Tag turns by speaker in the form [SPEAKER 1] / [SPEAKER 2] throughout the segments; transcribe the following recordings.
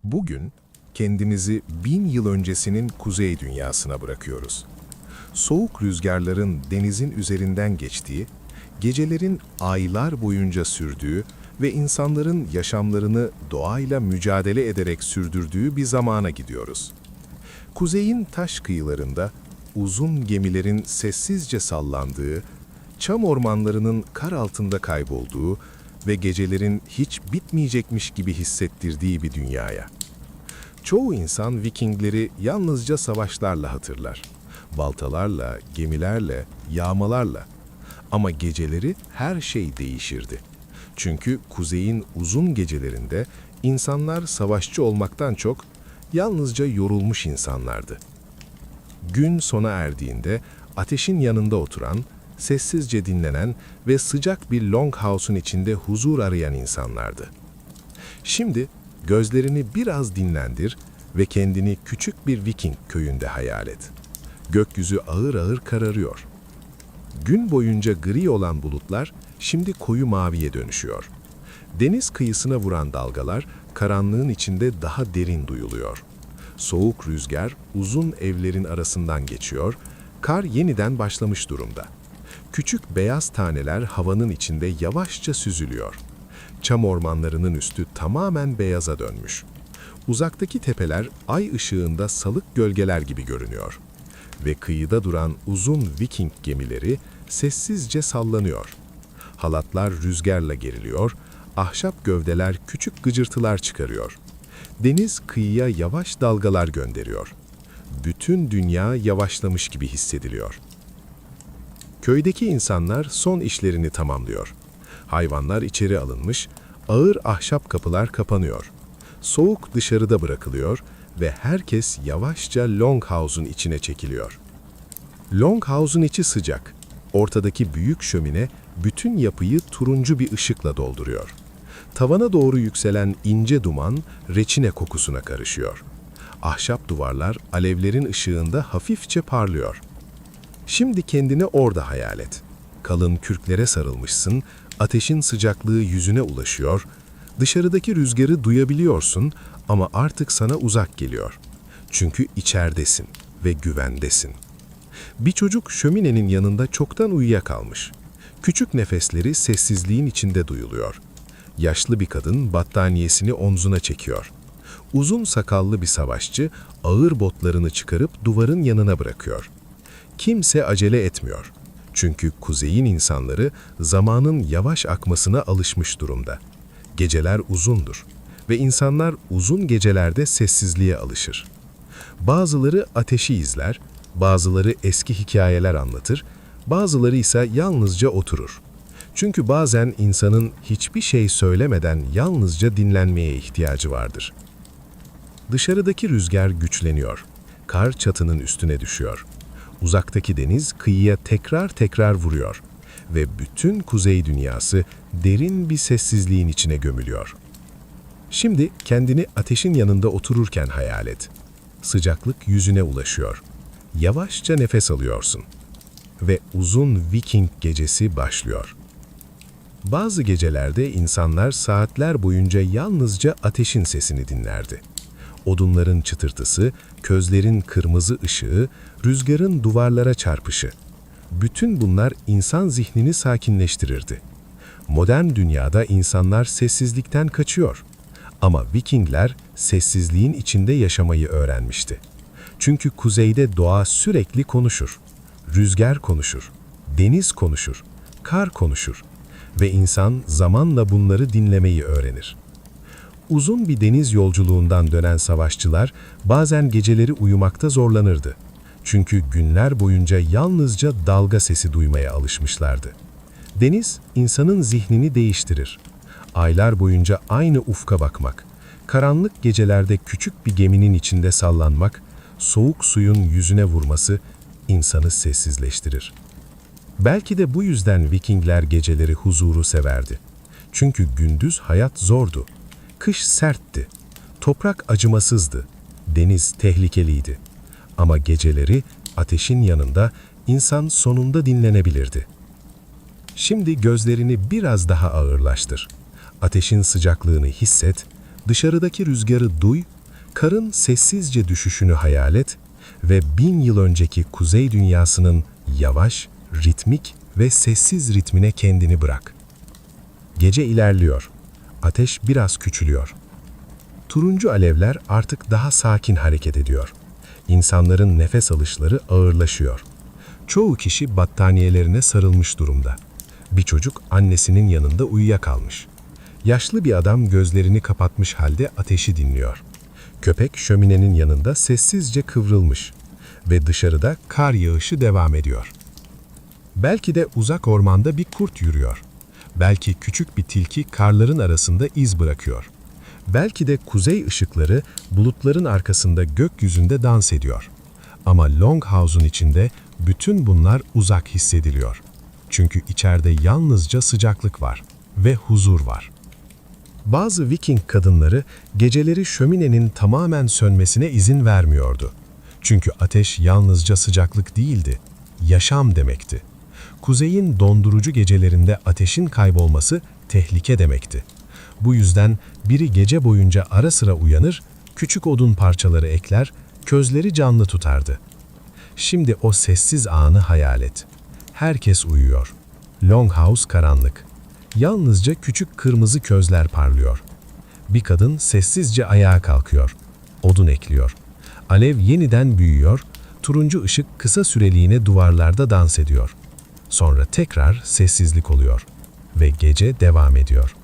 [SPEAKER 1] Bugün kendimizi 1000 yıl öncesinin kuzey dünyasına bırakıyoruz. Soğuk rüzgarların denizin üzerinden geçtiği, gecelerin aylar boyunca sürdüğü ve insanların yaşamlarını doğayla mücadele ederek sürdürdüğü bir zamana gidiyoruz. Kuzeyin taş kıyılarında uzun gemilerin sessizce sallandığı, çam ormanlarının kar altında kaybolduğu ve gecelerin hiç bitmeyecekmiş gibi hissettirdiği bir dünyaya. Çoğu insan Vikingleri yalnızca savaşlarla hatırlar. Baltalarla, gemilerle, yağmalarla. Ama geceleri her şey değişirdi. Çünkü kuzeyin uzun gecelerinde insanlar savaşçı olmaktan çok yalnızca yorulmuş insanlardı. Gün sona erdiğinde ateşin yanında oturan, sessizce dinlenen ve sıcak bir longhouse'un içinde huzur arayan insanlardı. Şimdi gözlerini biraz dinlendir ve kendini küçük bir Viking köyünde hayal et. Gökyüzü ağır ağır kararıyor. Gün boyunca gri olan bulutlar şimdi koyu maviye dönüşüyor. Deniz kıyısına vuran dalgalar karanlığın içinde daha derin duyuluyor. Soğuk rüzgar uzun evlerin arasından geçiyor, kar yeniden başlamış durumda. Küçük beyaz taneler havanın içinde yavaşça süzülüyor. Çam ormanlarının üstü tamamen beyaza dönmüş. Uzaktaki tepeler ay ışığında salık gölgeler gibi görünüyor. Ve kıyıda duran uzun Viking gemileri sessizce sallanıyor. Halatlar rüzgarla geriliyor, ahşap gövdeler küçük gıcırtılar çıkarıyor. Deniz kıyıya yavaş dalgalar gönderiyor. Bütün dünya yavaşlamış gibi hissediliyor. Köydeki insanlar son işlerini tamamlıyor. Hayvanlar içeri alınmış, ağır ahşap kapılar kapanıyor. Soğuk dışarıda bırakılıyor ve herkes yavaşça longhouse'un içine çekiliyor. Longhouse'un içi sıcak. Ortadaki büyük şömine bütün yapıyı turuncu bir ışıkla dolduruyor. Tavana doğru yükselen ince duman reçine kokusuna karışıyor. Ahşap duvarlar alevlerin ışığında hafifçe parlıyor. Şimdi kendini orada hayal et. Kalın kürklere sarılmışsın, ateşin sıcaklığı yüzüne ulaşıyor, dışarıdaki rüzgarı duyabiliyorsun ama artık sana uzak geliyor. Çünkü içeridesin ve güvendesin. Bir çocuk şöminenin yanında çoktan uyuyakalmış. Küçük nefesleri sessizliğin içinde duyuluyor. Yaşlı bir kadın battaniyesini omzuna çekiyor. Uzun sakallı bir savaşçı ağır botlarını çıkarıp duvarın yanına bırakıyor. Kimse acele etmiyor. Çünkü kuzeyin insanları zamanın yavaş akmasına alışmış durumda. Geceler uzundur ve insanlar uzun gecelerde sessizliğe alışır. Bazıları ateşi izler, bazıları eski hikayeler anlatır, bazıları ise yalnızca oturur. Çünkü bazen insanın hiçbir şey söylemeden yalnızca dinlenmeye ihtiyacı vardır. Dışarıdaki rüzgar güçleniyor. Kar çatının üstüne düşüyor. Uzaktaki deniz kıyıya tekrar tekrar vuruyor ve bütün kuzey dünyası derin bir sessizliğin içine gömülüyor. Şimdi kendini ateşin yanında otururken hayal et. Sıcaklık yüzüne ulaşıyor. Yavaşça nefes alıyorsun. Ve uzun Viking gecesi başlıyor. Bazı gecelerde insanlar saatler boyunca yalnızca ateşin sesini dinlerdi. Odunların çıtırtısı, közlerin kırmızı ışığı, rüzgarın duvarlara çarpışı. Bütün bunlar insan zihnini sakinleştirirdi. Modern dünyada insanlar sessizlikten kaçıyor. Ama Vikingler sessizliğin içinde yaşamayı öğrenmişti. Çünkü kuzeyde doğa sürekli konuşur. Rüzgar konuşur, deniz konuşur, kar konuşur ve insan zamanla bunları dinlemeyi öğrenir. Uzun bir deniz yolculuğundan dönen savaşçılar bazen geceleri uyumakta zorlanırdı. Çünkü günler boyunca yalnızca dalga sesi duymaya alışmışlardı. Deniz, insanın zihnini değiştirir. Aylar boyunca aynı ufka bakmak, karanlık gecelerde küçük bir geminin içinde sallanmak, soğuk suyun yüzüne vurması insanı sessizleştirir. Belki de bu yüzden Vikingler geceleri huzuru severdi. Çünkü gündüz hayat zordu. Kış sertti, toprak acımasızdı, deniz tehlikeliydi. Ama geceleri ateşin yanında insan sonunda dinlenebilirdi. Şimdi gözlerini biraz daha ağırlaştır. Ateşin sıcaklığını hisset, Dışarıdaki rüzgarı duy, karın sessizce düşüşünü hayal et ve 1000 yıl önceki kuzey dünyasının yavaş, ritmik ve sessiz ritmine kendini bırak. Gece ilerliyor. Ateş biraz küçülüyor. Turuncu alevler artık daha sakin hareket ediyor. İnsanların nefes alışları ağırlaşıyor. Çoğu kişi battaniyelerine sarılmış durumda. Bir çocuk annesinin yanında uyuyakalmış. Yaşlı bir adam gözlerini kapatmış halde ateşi dinliyor. Köpek şöminenin yanında sessizce kıvrılmış ve dışarıda kar yağışı devam ediyor. Belki de uzak ormanda bir kurt yürüyor. Belki küçük bir tilki karların arasında iz bırakıyor. Belki de kuzey ışıkları bulutların arkasında gökyüzünde dans ediyor. Ama Longhouse'un içinde bütün bunlar uzak hissediliyor. Çünkü içeride yalnızca sıcaklık var ve huzur var. Bazı Viking kadınları geceleri şöminenin tamamen sönmesine izin vermiyordu. Çünkü ateş yalnızca sıcaklık değildi, yaşam demekti. Kuzeyin dondurucu gecelerinde ateşin kaybolması tehlike demekti. Bu yüzden biri gece boyunca ara sıra uyanır, küçük odun parçaları ekler, közleri canlı tutardı. Şimdi o sessiz anı hayal et. Herkes uyuyor. Longhouse karanlık. Yalnızca küçük kırmızı közler parlıyor. Bir kadın sessizce ayağa kalkıyor. Odun ekliyor. Alev yeniden büyüyor, turuncu ışık kısa süreliğine duvarlarda dans ediyor. Sonra tekrar sessizlik oluyor ve gece devam ediyor.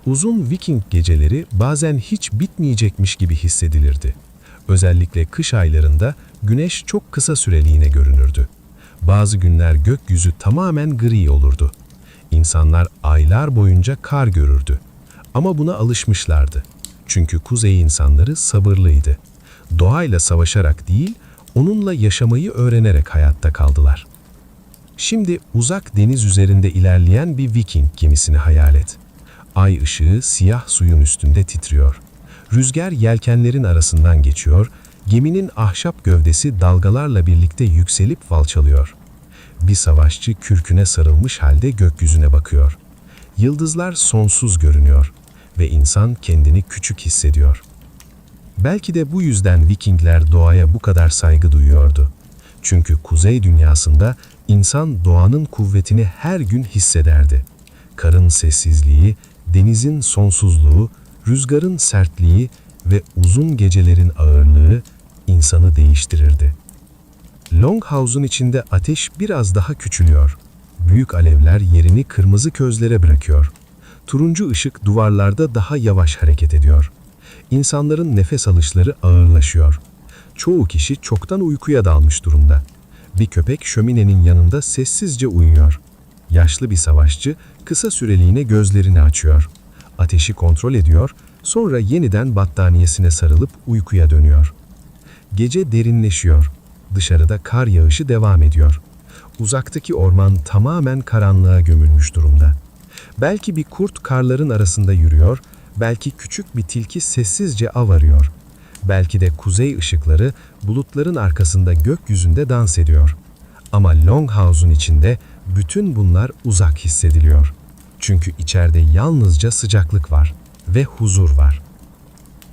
[SPEAKER 1] Uzun Viking geceleri bazen hiç bitmeyecekmiş gibi hissedilirdi. Özellikle kış aylarında güneş çok kısa süreliğine görünürdü. Bazı günler gökyüzü tamamen gri olurdu. İnsanlar aylar boyunca kar görürdü. Ama buna alışmışlardı. Çünkü kuzey insanları sabırlıydı. Doğayla savaşarak değil, onunla yaşamayı öğrenerek hayatta kaldılar. Şimdi uzak deniz üzerinde ilerleyen bir Viking gemisini hayal et. Ay ışığı siyah suyun üstünde titriyor. Rüzgar yelkenlerin arasından geçiyor, geminin ahşap gövdesi dalgalarla birlikte yükselip valçalıyor. Bir savaşçı kürküne sarılmış halde gökyüzüne bakıyor. Yıldızlar sonsuz görünüyor ve insan kendini küçük hissediyor. Belki de bu yüzden Vikingler doğaya bu kadar saygı duyuyordu. Çünkü kuzey dünyasında insan doğanın kuvvetini her gün hissederdi. Karın sessizliği, denizin sonsuzluğu, rüzgarın sertliği ve uzun gecelerin ağırlığı insanı değiştirirdi. Longhouse'un içinde ateş biraz daha küçülüyor. Büyük alevler yerini kırmızı közlere bırakıyor. Turuncu ışık duvarlarda daha yavaş hareket ediyor. İnsanların nefes alışları ağırlaşıyor. Çoğu kişi çoktan uykuya dalmış durumda. Bir köpek şöminenin yanında sessizce uyuyor. Yaşlı bir savaşçı kısa süreliğine gözlerini açıyor. Ateşi kontrol ediyor, sonra yeniden battaniyesine sarılıp uykuya dönüyor. Gece derinleşiyor. Dışarıda kar yağışı devam ediyor. Uzaktaki orman tamamen karanlığa gömülmüş durumda. Belki bir kurt karların arasında yürüyor, belki küçük bir tilki sessizce av arıyor. Belki de kuzey ışıkları bulutların arkasında gökyüzünde dans ediyor. Ama Longhouse'un içinde bütün bunlar uzak hissediliyor. Çünkü içeride yalnızca sıcaklık var ve huzur var.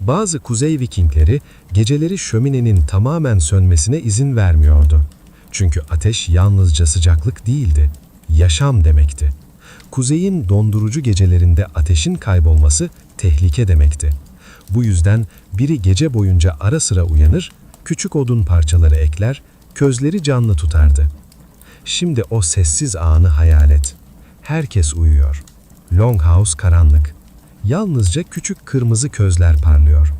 [SPEAKER 1] Bazı kuzey Vikingleri geceleri şöminenin tamamen sönmesine izin vermiyordu. Çünkü ateş yalnızca sıcaklık değildi, yaşam demekti. Kuzeyin dondurucu gecelerinde ateşin kaybolması tehlike demekti. Bu yüzden biri gece boyunca ara sıra uyanır, küçük odun parçaları ekler, közleri canlı tutardı. Şimdi o sessiz anı hayal et. Herkes uyuyor. Longhouse karanlık. Yalnızca küçük kırmızı közler parlıyor.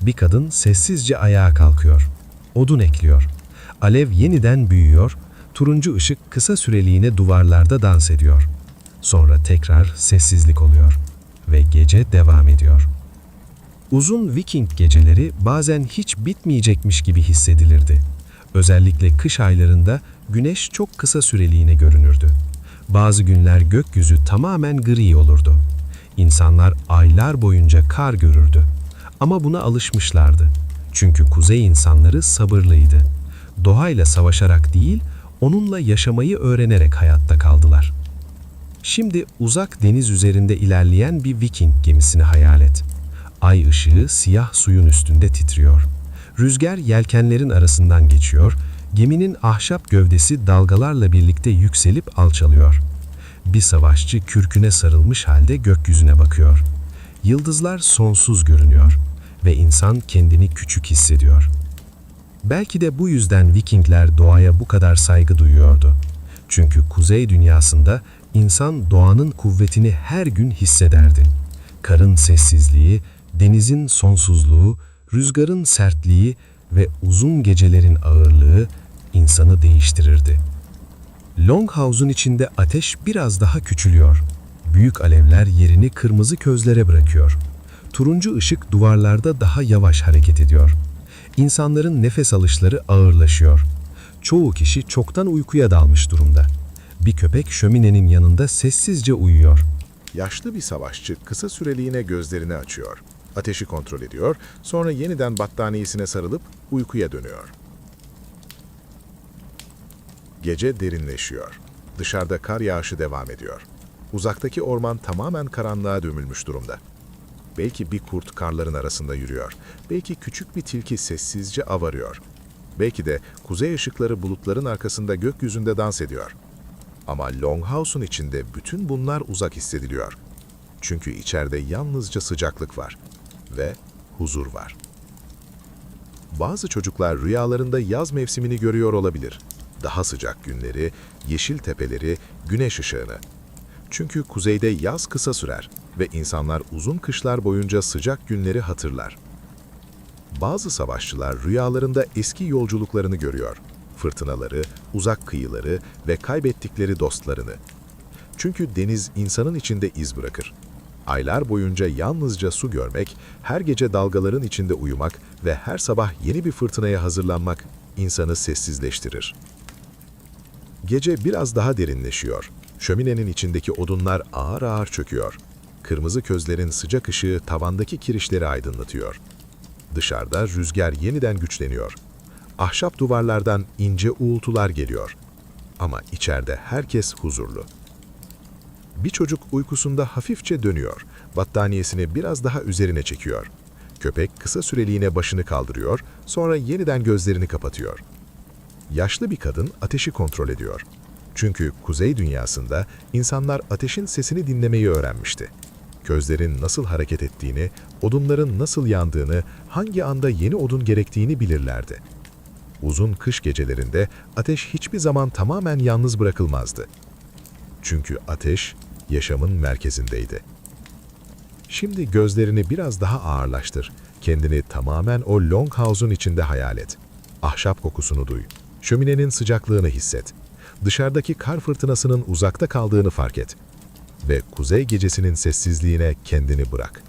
[SPEAKER 1] Bir kadın sessizce ayağa kalkıyor. Odun ekliyor. Alev yeniden büyüyor, turuncu ışık kısa süreliğine duvarlarda dans ediyor. Sonra tekrar sessizlik oluyor ve gece devam ediyor. Uzun Viking geceleri bazen hiç bitmeyecekmiş gibi hissedilirdi. Özellikle kış aylarında güneş çok kısa süreliğine görünürdü. Bazı günler gökyüzü tamamen gri olurdu. İnsanlar aylar boyunca kar görürdü. Ama buna alışmışlardı. Çünkü kuzey insanları sabırlıydı. Doğayla savaşarak değil, onunla yaşamayı öğrenerek hayatta kaldılar. Şimdi uzak deniz üzerinde ilerleyen bir Viking gemisini hayal et.
[SPEAKER 2] Ay ışığı siyah suyun üstünde titriyor. Rüzgar yelkenlerin arasından geçiyor, geminin ahşap gövdesi dalgalarla birlikte yükselip alçalıyor. Bir savaşçı kürküne sarılmış halde gökyüzüne bakıyor. Yıldızlar sonsuz görünüyor ve insan kendini küçük hissediyor. Belki de bu yüzden Vikingler doğaya bu kadar saygı duyuyordu. Çünkü kuzey dünyasında insan doğanın kuvvetini her gün hissederdi. Karın sessizliği, denizin sonsuzluğu, rüzgarın sertliği ve uzun gecelerin ağırlığı insanı değiştirirdi. Longhouse'un içinde ateş biraz daha küçülüyor. Büyük alevler yerini kırmızı közlere bırakıyor. Turuncu ışık duvarlarda daha yavaş hareket ediyor. İnsanların nefes alışları ağırlaşıyor. Çoğu kişi çoktan uykuya dalmış durumda. Bir köpek şöminenin yanında sessizce uyuyor.
[SPEAKER 1] Yaşlı bir savaşçı kısa süreliğine gözlerini açıyor. Ateşi kontrol ediyor, sonra yeniden battaniyesine sarılıp uykuya dönüyor. Gece derinleşiyor. Dışarıda kar yağışı devam ediyor. Uzaktaki orman tamamen karanlığa gömülmüş durumda. Belki bir kurt karların arasında yürüyor. Belki küçük bir tilki sessizce av arıyor. Belki de kuzey ışıkları bulutların arkasında gökyüzünde dans ediyor. Ama Longhouse'un içinde bütün bunlar uzak hissediliyor. Çünkü içeride yalnızca sıcaklık var ve huzur var. Bazı çocuklar rüyalarında yaz mevsimini görüyor olabilir. Daha sıcak günleri, yeşil tepeleri, güneş ışığını. Çünkü kuzeyde yaz kısa sürer ve insanlar uzun kışlar boyunca sıcak günleri hatırlar. Bazı savaşçılar rüyalarında eski yolculuklarını görüyor. Fırtınaları, uzak kıyıları ve kaybettikleri dostlarını. Çünkü deniz insanın içinde iz bırakır. Aylar boyunca yalnızca su görmek, her gece dalgaların içinde uyumak ve her sabah yeni bir fırtınaya hazırlanmak insanı sessizleştirir. Gece biraz daha derinleşiyor. Şöminenin içindeki odunlar ağır ağır çöküyor. Kırmızı közlerin sıcak ışığı tavandaki kirişleri aydınlatıyor. Dışarıda rüzgar yeniden güçleniyor. Ahşap duvarlardan ince uğultular geliyor. Ama içeride herkes huzurlu. Bir çocuk uykusunda hafifçe dönüyor. Battaniyesini biraz daha üzerine çekiyor. Köpek kısa süreliğine başını kaldırıyor, sonra yeniden gözlerini kapatıyor. Yaşlı bir kadın ateşi kontrol ediyor. Çünkü kuzey dünyasında insanlar ateşin sesini dinlemeyi öğrenmişti. Közlerin nasıl hareket ettiğini, odunların nasıl yandığını, hangi anda yeni odun gerektiğini bilirlerdi. Uzun kış gecelerinde ateş hiçbir zaman tamamen yalnız bırakılmazdı. Çünkü ateş yaşamın merkezindeydi. Şimdi gözlerini biraz daha ağırlaştır. Kendini tamamen o Longhouse'un içinde hayal et. Ahşap kokusunu duy. Şöminenin sıcaklığını hisset. Dışarıdaki kar fırtınasının uzakta kaldığını fark et. Ve kuzey gecesinin sessizliğine kendini bırak.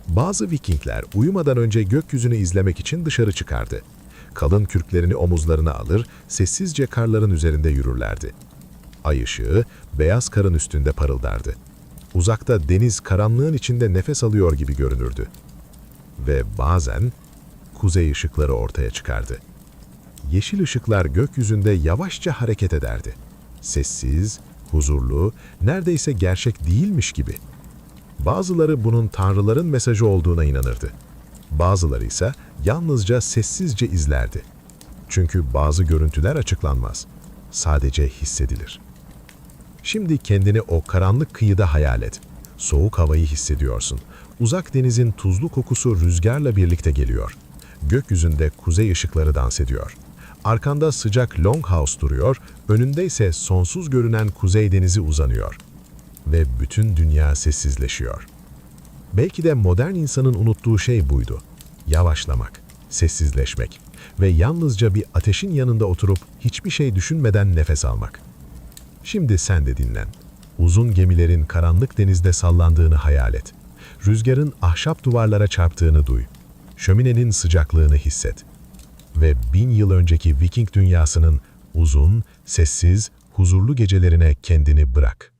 [SPEAKER 1] Bazı Vikingler uyumadan önce gökyüzünü izlemek için dışarı çıkardı. Kalın kürklerini omuzlarına alır, sessizce karların üzerinde yürürlerdi. Ay ışığı beyaz karın üstünde parıldardı. Uzakta deniz karanlığın içinde nefes alıyor gibi görünürdü. Ve bazen kuzey ışıkları ortaya çıkardı. Yeşil ışıklar gökyüzünde yavaşça hareket ederdi. Sessiz, huzurlu, neredeyse gerçek değilmiş gibi. Bazıları bunun tanrıların mesajı olduğuna inanırdı. Bazıları ise yalnızca sessizce izlerdi. Çünkü bazı görüntüler açıklanmaz. Sadece hissedilir. Şimdi kendini o karanlık kıyıda hayal et. Soğuk havayı hissediyorsun. Uzak denizin tuzlu kokusu rüzgarla birlikte geliyor. Gökyüzünde kuzey ışıkları dans ediyor. Arkanda sıcak Longhouse duruyor, önünde ise sonsuz görünen kuzey denizi uzanıyor. Ve bütün dünya sessizleşiyor. Belki de modern insanın unuttuğu şey buydu. Yavaşlamak, sessizleşmek ve yalnızca bir ateşin yanında oturup hiçbir şey düşünmeden nefes almak. Şimdi sen de dinlen. Uzun gemilerin karanlık denizde sallandığını hayal et. Rüzgarın ahşap duvarlara çarptığını duy. Şöminenin sıcaklığını hisset. Ve 1000 yıl önceki Viking dünyasının uzun, sessiz, huzurlu gecelerine kendini bırak.